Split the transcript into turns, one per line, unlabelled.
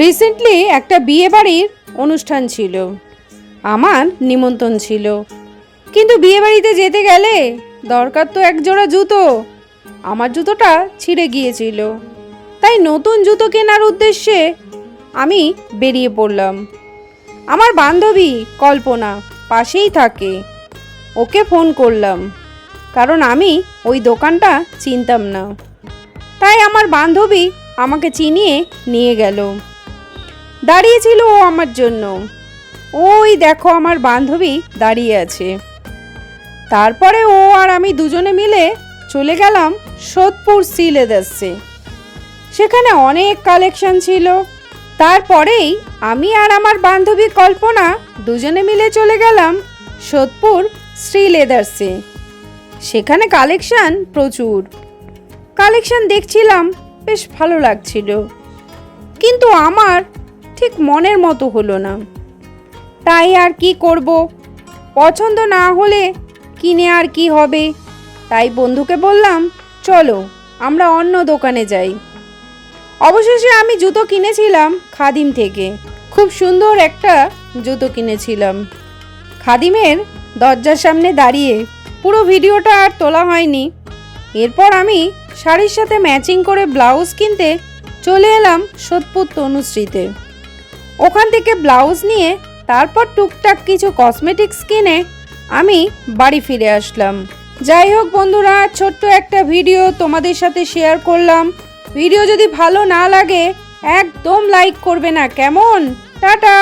Recently একটা বিয়ে বাড়ির অনুষ্ঠান ছিল, আমার নিমন্ত্রণ ছিল। কিন্তু বিয়ে বাড়িতে যেতে গেলে দরকার তো এক জোড়া জুতো। আমার জুতোটা ছিঁড়ে গিয়েছিল, তাই নতুন জুতো কেনার উদ্দেশ্যে আমি বেরিয়ে পড়লাম। আমার বান্ধবী কল্পনা পাশেই থাকে, ওকে ফোন করলাম, কারণ আমি ওই দোকানটা চিনতাম না। তাই আমার বান্ধবী আমাকে চিনিয়ে নিয়ে গেল। দাঁড়িয়েছিল ও আমার জন্য। ওই দেখো আমার বান্ধবী দাঁড়িয়ে আছে। তারপরে ও আর আমি দুজনে মিলে চলে গেলাম সোদপুর সি লেদার্সে। সেখানে অনেক কালেকশন ছিল। তারপরেই আমি আর আমার বান্ধবী কল্পনা দুজনে মিলে চলে গেলাম সোদপুর শ্রী লেদার্সে। সেখানে কালেকশন প্রচুর। কালেকশন দেখছিলাম, বেশ ভালো লাগছিল, কিন্তু আমার ঠিক মনের মতো হলো না। তাই আর কি করব, পছন্দ না হলে কিনে আর কি হবে। তাই বন্ধুকে বললাম, চলো আমরা অন্য দোকানে যাই। অবশেষে আমি জুতো কিনেছিলাম খাদিম থেকে। খুব সুন্দর একটা জুতো কিনেছিলাম। খাদিমের দরজার সামনে দাঁড়িয়ে পুরো ভিডিওটা আর তোলা হয়নি। এরপর আমি শাড়ির সাথে ম্যাচিং করে ব্লাউজ কিনতে চলে এলাম সোদপুর তনুশ্রীতে। ওখান থেকে ব্লাউজ নিয়ে তারপর টুকটাক কিছু কসমেটিক্স কিনে আমি বাড়ি ফিরে আসলাম। যাই হোক বন্ধুরা, ছোট্ট একটা ভিডিও তোমাদের সাথে শেয়ার করলাম। ভিডিও যদি ভালো না লাগে একদম লাইক করবে না, কেমন? টাটা।